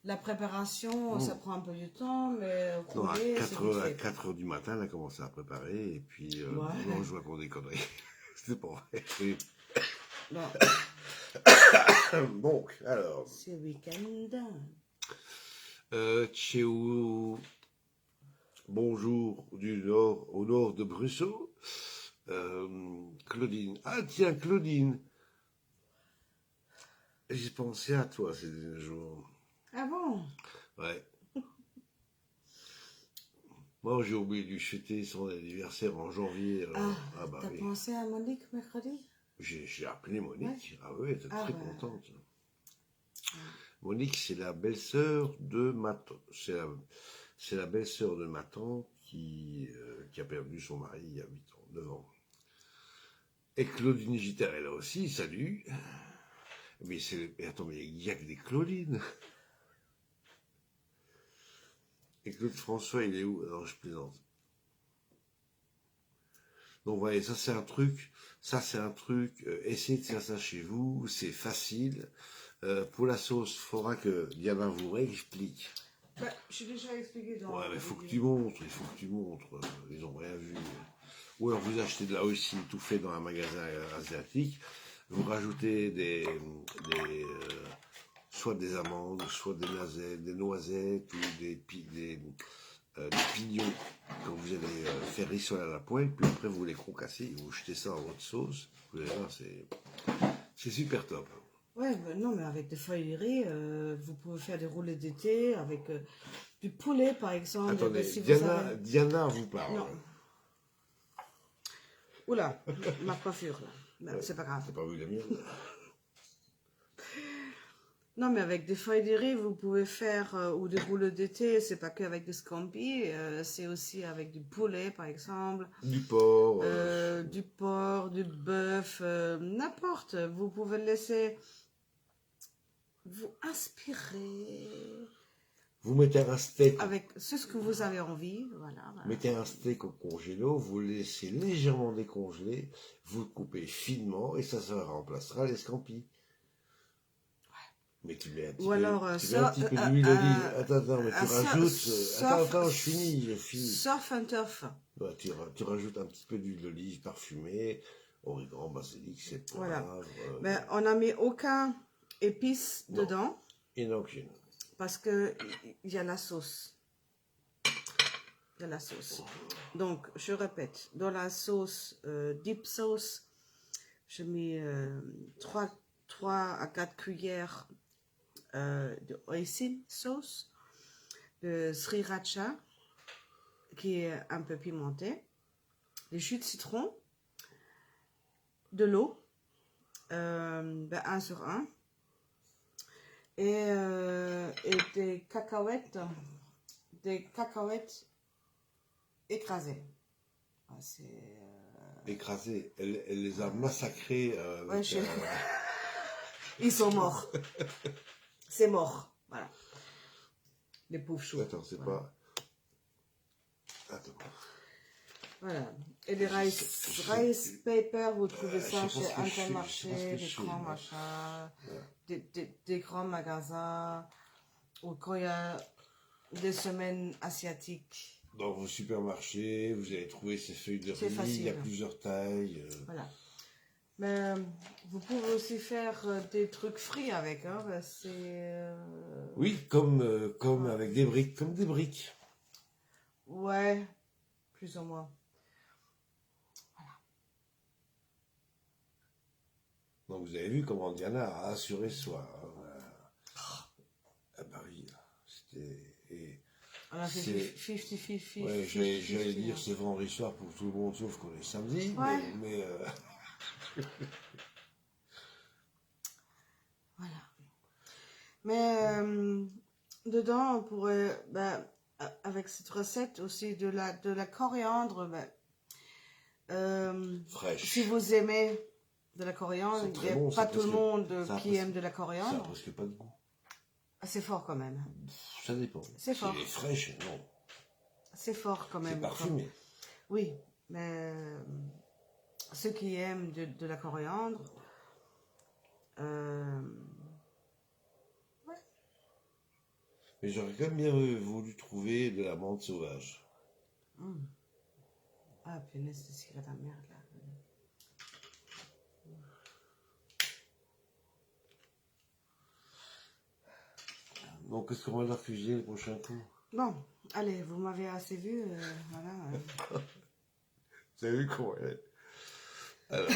La préparation, ça prend un peu de temps, mais non, à couler, 4h du matin, elle a commencé à préparer, et puis, non, je vois qu'on des conneries. C'est pas vrai. Oui. Non. Donc, alors. C'est week-end. Tchéou, bonjour au nord de Bruxelles. Claudine. Ah, tiens, Claudine. J'ai pensé à toi ces derniers jours. Ah bon? Ouais. Moi, j'ai oublié de lui fêter son anniversaire en janvier. Bah t'as pensé à Monique mercredi? J'ai appelé Monique. Ouais. Ah oui, elle était très contente. Ouais. Monique, c'est la belle-sœur de ma tante. C'est la belle-sœur de ma tante qui a perdu son mari il y a 8 ans, 9 ans. Et Claudine Gitter, elle aussi, salut. Mais attends, mais il n'y a que des Claudines. Et Claude François, il est où? Alors, je plaisante. Donc, voyez, ça c'est un truc, essayez de faire ça chez vous, c'est facile. Pour la sauce, il faudra que Diana vous réexplique. Bah, je t'ai déjà expliqué dans... Ouais, mais il faut que tu montres, ils n'ont rien vu. Ou alors vous achetez de là aussi, tout fait dans un magasin asiatique, vous rajoutez soit des amandes, soit des noisettes ou des pignons quand vous allez faire rissoler à la poêle, puis après vous les concassez, vous jetez ça dans votre sauce, vous allez voir, c'est super top. Ouais, non, mais avec des feuilles de riz, vous pouvez faire des roulés d'été avec du poulet, par exemple. Attendez, si Diana vous parle. Non. Oula, ma coiffure, là. Ouais, c'est pas grave. T'as pas vu la mienne? Non, mais avec des feuilles de riz, vous pouvez faire, ou des rouleaux d'été, c'est pas qu'avec des scampis, c'est aussi avec du poulet, par exemple. Du porc. Du bœuf, n'importe. Vous pouvez le laisser vous inspirer. Vous mettez un steak. Avec ce que vous avez envie, voilà. Mettez un steak au congélo, vous le laissez légèrement décongeler, vous le coupez finement et ça remplacera les scampis. Mais tu mets un petit peu d'huile d'olive. Attends, mais tu rajoutes... Attends, je finis. Surf and turf. Ouais, tu rajoutes un petit peu d'huile d'olive parfumée, origan, basilic, c'est poivre. Voilà. Mais on n'a mis aucun épice dedans. Aucune. Parce que il y a la sauce. Donc, je répète, dans la sauce, deep sauce, je mets 3 3 à 4 cuillères de hoisin sauce, de sriracha, qui est un peu pimenté, des jus de citron, de l'eau, 1 sur 1, et des cacahuètes écrasées. Ah, c'est... Écrasées. Elle les a massacrés. Ouais, ils sont morts. C'est mort. Voilà. Les pauvres choux. Attends, c'est voilà. pas. Attends. Voilà. Et les rice paper, vous trouvez ça chez Intermarché, des grands machins, des grands magasins, ou quand il y a des semaines asiatiques. Dans vos supermarchés, vous allez trouver ces feuilles de C'est riz, facile. il y a plusieurs tailles. Voilà. Mais vous pouvez aussi faire des trucs frits avec, hein, c'est... Oui, comme avec des briques, comme des briques. Ouais, plus ou moins. Donc vous avez vu comment Diana a assuré soi. À Paris, c'était... On a fait 50-50. Ouais, j'allais dire c'est vendredi soir pour tout le monde, sauf qu'on est samedi, ouais. mais Voilà. Mais dedans, on pourrait, avec cette recette aussi de la coriandre, fraîche. si vous aimez de la coriandre, il n'y a bon, pas tout le monde qui aime de la Ça coriandre. n'a presque pas de goût. C'est fort quand même. Ça dépend. C'est fort. Si elle est fraîche, non. C'est fort quand même. C'est parfumé. Oui, mais ceux qui aiment de la coriandre, ouais. Mais j'aurais quand même bien voulu trouver de la menthe sauvage. Ah, punaise, c'est si la merde là. Donc, qu'est-ce qu'on va leur cuisiner le prochain coup? Bon, allez, vous m'avez assez vu, voilà. Vous avez vu comment elle est? Alors,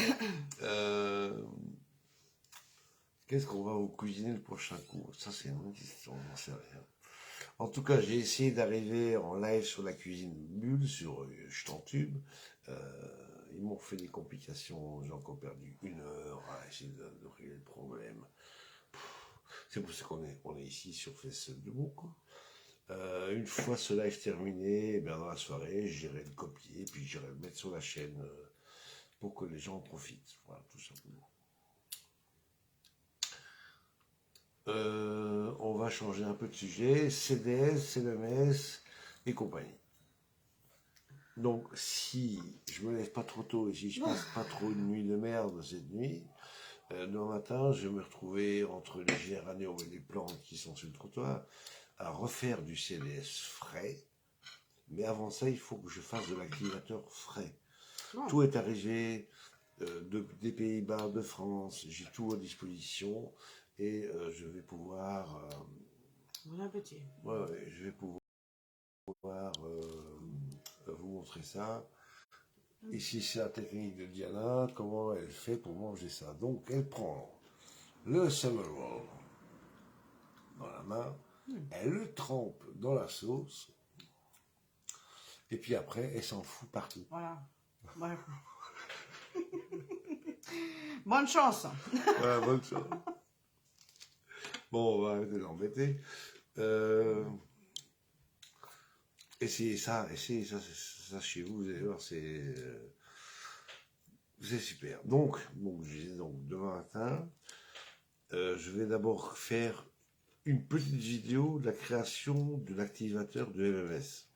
qu'est-ce qu'on va vous cuisiner le prochain coup? Ça, c'est une bonne question, j'en sais rien. En tout cas, j'ai essayé d'arriver en live sur la cuisine bulle, sur Stantube. Ils m'ont fait des complications, j'ai encore perdu 1 heure à essayer de régler le problème. C'est pour ça qu'on est ici sur Fesse de Bon, quoi. Une fois ce live terminé, dans la soirée, j'irai le copier, puis j'irai le mettre sur la chaîne pour que les gens en profitent. Voilà, tout simplement. On va changer un peu de sujet. CDS, CLMS et compagnie. Donc, si je me lève pas trop tôt et si je passe pas trop une nuit de merde cette nuit, demain matin, je vais me retrouver entre les géraniums et les plantes qui sont sur le trottoir à refaire du CDS frais. Mais avant ça, il faut que je fasse de l'activateur frais. Tout est arrivé des Pays-Bas, de France. J'ai tout à disposition et je vais pouvoir... Bon appétit. Ouais, je vais pouvoir vous montrer ça. Ici, c'est la technique de Diana, comment elle fait pour manger ça. Donc, elle prend le summer roll dans la main, elle le trempe dans la sauce, et puis après, elle s'en fout partout. Voilà. Ouais. Bonne chance. Ouais, bonne chance. Bon, on va arrêter de l'embêter. Essayez ça chez vous, vous allez voir, c'est super. Donc, demain matin, je vais d'abord faire une petite vidéo de la création de l'activateur de MMS.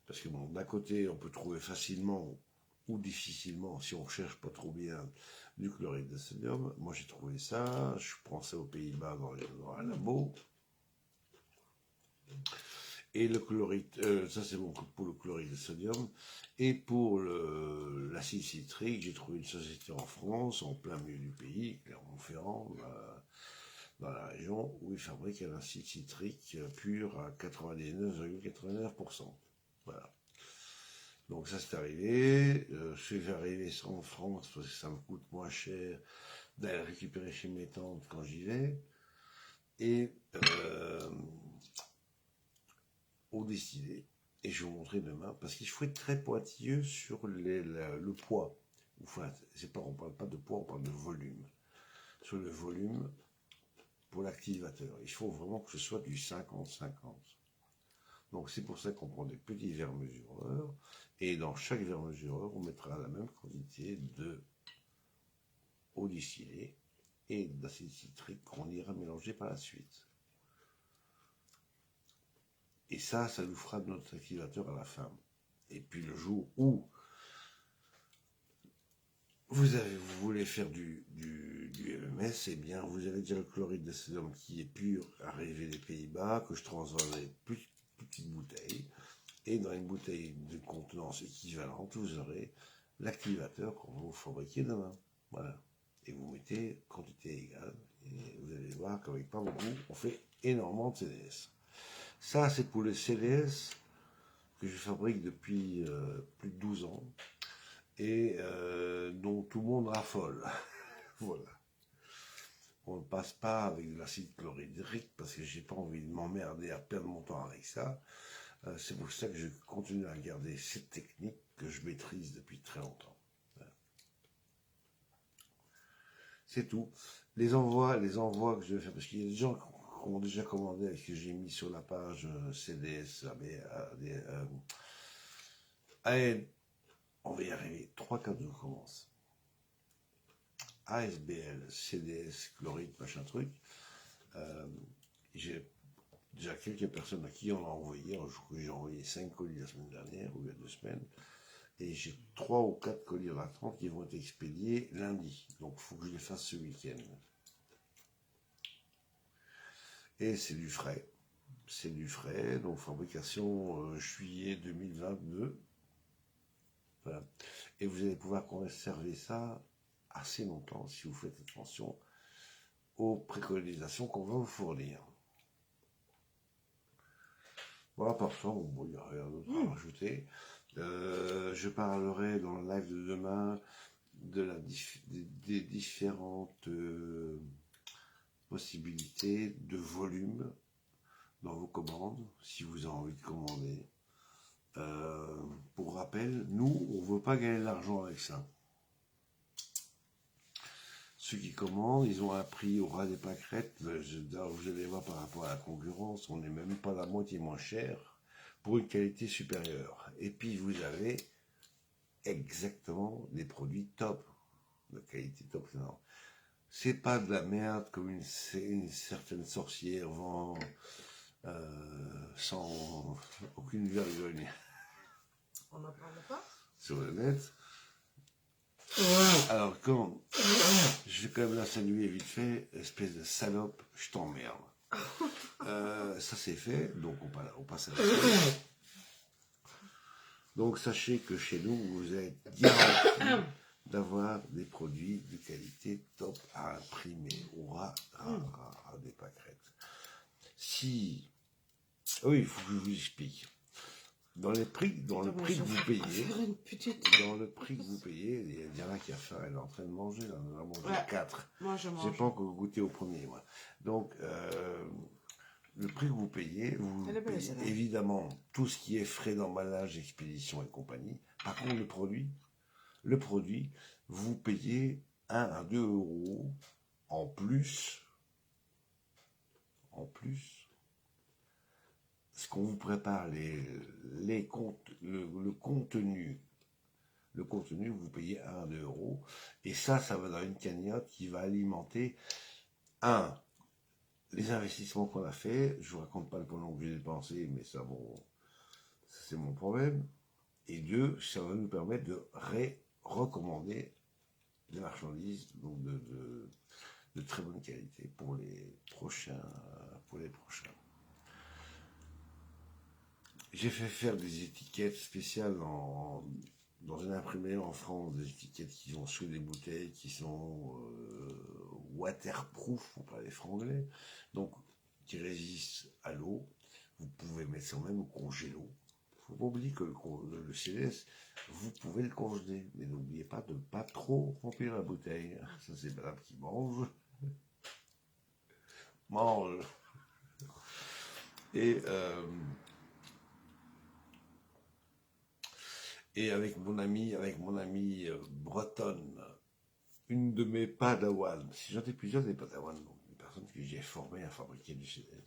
Parce que bon, d'un côté, on peut trouver facilement ou difficilement, si on cherche pas trop bien, du chloride de sodium. Moi, j'ai trouvé ça. Je prends ça aux Pays-Bas dans un labo. Et le chloride, ça c'est bon pour le chloride de sodium. Et pour l'acide citrique, j'ai trouvé une société en France, en plein milieu du pays, Clermont-Ferrand, dans la région, où ils fabriquent un acide citrique pur à 99,89%. Voilà. Donc ça c'est arrivé. Je vais arriver ça en France parce que ça me coûte moins cher d'aller récupérer chez mes tantes quand j'y vais, et au distillé. Et je vais vous montrer demain, parce qu'il faut être très pointilleux sur le poids. Enfin, on ne parle pas de poids, on parle de volume. Sur le volume, pour l'activateur, il faut vraiment que ce soit du 50-50. Donc c'est pour ça qu'on prend des petits verres mesureurs, et dans chaque verre mesureur, on mettra la même quantité de eau distillée et d'acide citrique qu'on ira mélanger par la suite. Et ça nous fera notre activateur à la fin. Et puis le jour où vous voulez faire du MMS, eh bien vous avez déjà le chloride de sodium qui est pur, arrivé des Pays-Bas, que je transforme dans des petites bouteilles. Et dans une bouteille de contenance équivalente, vous aurez l'activateur qu'on va vous fabriquer demain. Voilà. Et vous mettez quantité égale. Et vous allez voir qu'avec pas beaucoup, on fait énormément de CDS. Ça, c'est pour le CDS que je fabrique depuis plus de 12 ans et dont tout le monde raffole. Voilà. On ne passe pas avec de l'acide chlorhydrique parce que j'ai pas envie de m'emmerder à perdre mon temps avec ça. C'est pour ça que je continue à garder cette technique que je maîtrise depuis très longtemps. Voilà. C'est tout. Les envois que je vais faire, parce qu'il y a des gens qui ont déjà commandé et que j'ai mis sur la page CDS, allez, on va y arriver. 3-4 commencent. ASBL, CDS, chloride, machin truc. J'ai déjà quelques personnes à qui on a envoyé. J'ai envoyé 5 colis la semaine dernière, ou il y a 2 semaines. Et j'ai 3 ou 4 colis en attente qui vont être expédiés lundi. Donc il faut que je les fasse ce week-end. Et c'est du frais. C'est du frais, donc fabrication juillet 2022. Voilà. Et vous allez pouvoir conserver ça assez longtemps si vous faites attention aux préconisations qu'on va vous fournir. Voilà, par ça, bon, il n'y a rien d'autre à rajouter. Je parlerai dans le live de demain des différentes possibilités de volume dans vos commandes, si vous avez envie de commander. Pour rappel, nous, on ne veut pas gagner de l'argent avec ça. Ceux qui commandent, ils ont un prix au ras des pâquerettes. Vous allez voir par rapport à la concurrence, on n'est même pas la moitié moins cher pour une qualité supérieure. Et puis vous avez exactement des produits top, de qualité top. Non. C'est pas de la merde comme une certaine sorcière vend sans aucune vergogne. On n'en parle pas. Sur le net. Alors, quand je vais quand même la saluer vite fait, espèce de salope, je t'emmerde. Ça c'est fait, donc on passe à la suite. Donc sachez que chez nous, vous êtes garantis d'avoir des produits de qualité top à imprimer au ras des pâquerettes. Si... Oui, il faut que je vous explique. Dans le prix que vous payez, il y en a qui a faim, elle est en train de manger, là, on en a mangé 4. Moi, je mange. J'ai pas encore goûté au premier, moi. Donc, le prix que vous payez, payez évidemment tout ce qui est frais d'emballage, expédition et compagnie. Par contre, le produit, vous payez 1 à 2 euros en plus, ce qu'on vous prépare, le contenu, vous payez 1 à 2 euros, et ça va dans une cagnotte qui va alimenter, les investissements qu'on a fait. Je vous raconte pas le pognon que j'ai dépensé, mais ça, bon, c'est mon problème, et 2, ça va nous permettre de recommander des marchandises, donc de très bonne qualité pour les prochains. J'ai fait faire des étiquettes spéciales dans une imprimerie en France, des étiquettes qui vont sur des bouteilles qui sont waterproof, pour parler franglais, donc qui résistent à l'eau. Vous pouvez mettre ça même au congélo. faut pas oublier que le CDS, vous pouvez le congeler, mais n'oubliez pas de ne pas trop remplir la bouteille. Ça, c'est madame qui mange. Mange. Et avec mon ami bretonne, une de mes padawans, si j'en ai plusieurs des padawans, donc une personne que j'ai formée à fabriquer du CDS,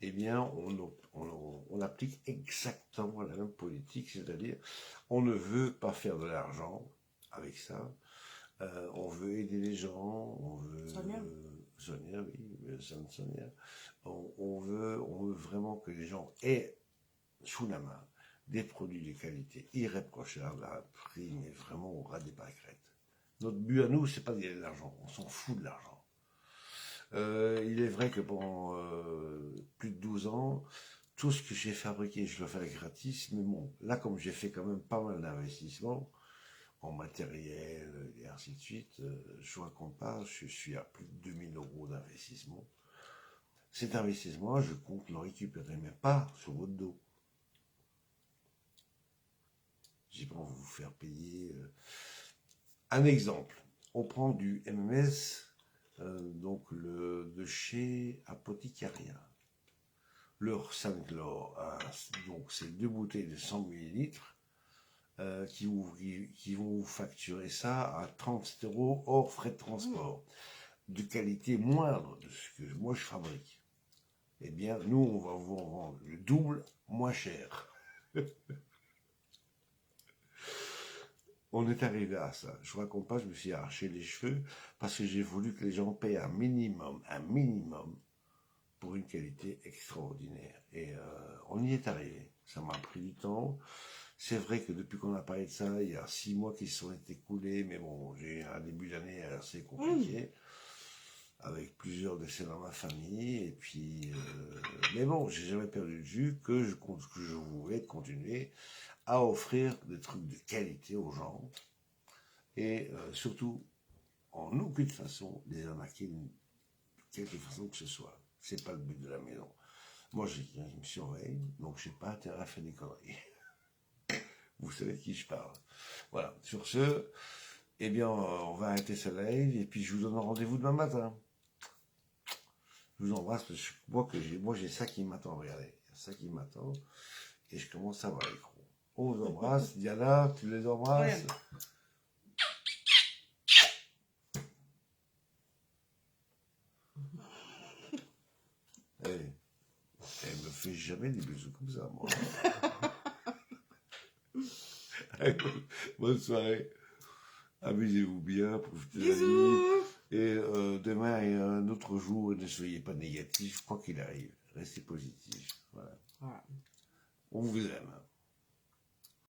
eh bien, on applique exactement la même politique, c'est-à-dire, on ne veut pas faire de l'argent avec ça, on veut aider les gens, on veut... Sonia, oui, Sonia. On veut vraiment que les gens aient sous la main des produits de qualité irréprochables à un prix, mais vraiment au ras des pâquerettes. Notre but à nous, c'est pas de gagner de l'argent, on s'en fout de l'argent. Il est vrai que pendant plus de 12 ans, tout ce que j'ai fabriqué, je le fais gratis, mais bon, là, comme j'ai fait quand même pas mal d'investissements en matériel et ainsi de suite, je ne raconte pas, je suis à plus de 2000 € d'investissement. Cet investissement, je compte le récupérer, mais pas sur votre dos. J'ai pas envie de vous faire payer. Un exemple, on prend du MMS, donc de chez Apothecaria. Leur 5 chlore, donc c'est 2 bouteilles de 100 ml qui vont vous facturer ça à 37 € hors frais de transport, de qualité moindre de ce que moi je fabrique. Eh bien, nous, on va vous en vendre le double, moins cher. On est arrivé à ça. Je ne raconte pas, je me suis arraché les cheveux parce que j'ai voulu que les gens payent un minimum, pour une qualité extraordinaire. Et on y est arrivé. Ça m'a pris du temps. C'est vrai que depuis qu'on a parlé de ça, il y a 6 mois qui se sont écoulés, mais bon, j'ai un début d'année assez compliqué, avec plusieurs décès dans ma famille, et puis, mais bon, j'ai jamais perdu de vue que je voulais continuer à offrir des trucs de qualité aux gens, et surtout, en aucune façon, les arnaquer de quelque façon que ce soit. C'est pas le but de la maison. Moi, j'ai quelqu'un qui me surveille, donc j'ai pas intérêt à faire des conneries. Vous savez de qui je parle. Voilà. Sur ce, eh bien, on va arrêter ce live et puis je vous donne rendez-vous demain matin. Je vous embrasse parce que moi j'ai ça qui m'attend. Regardez, il y a ça qui m'attend et je commence à avoir les crocs. On vous embrasse. Diana, tu les embrasses? Elle me fait jamais des bisous comme ça, moi. Bonne soirée. Amusez-vous bien, profitez de la vie. Et demain est un autre jour, ne soyez pas négatifs, quoi qu'il arrive. Restez positifs. Voilà. On vous aime.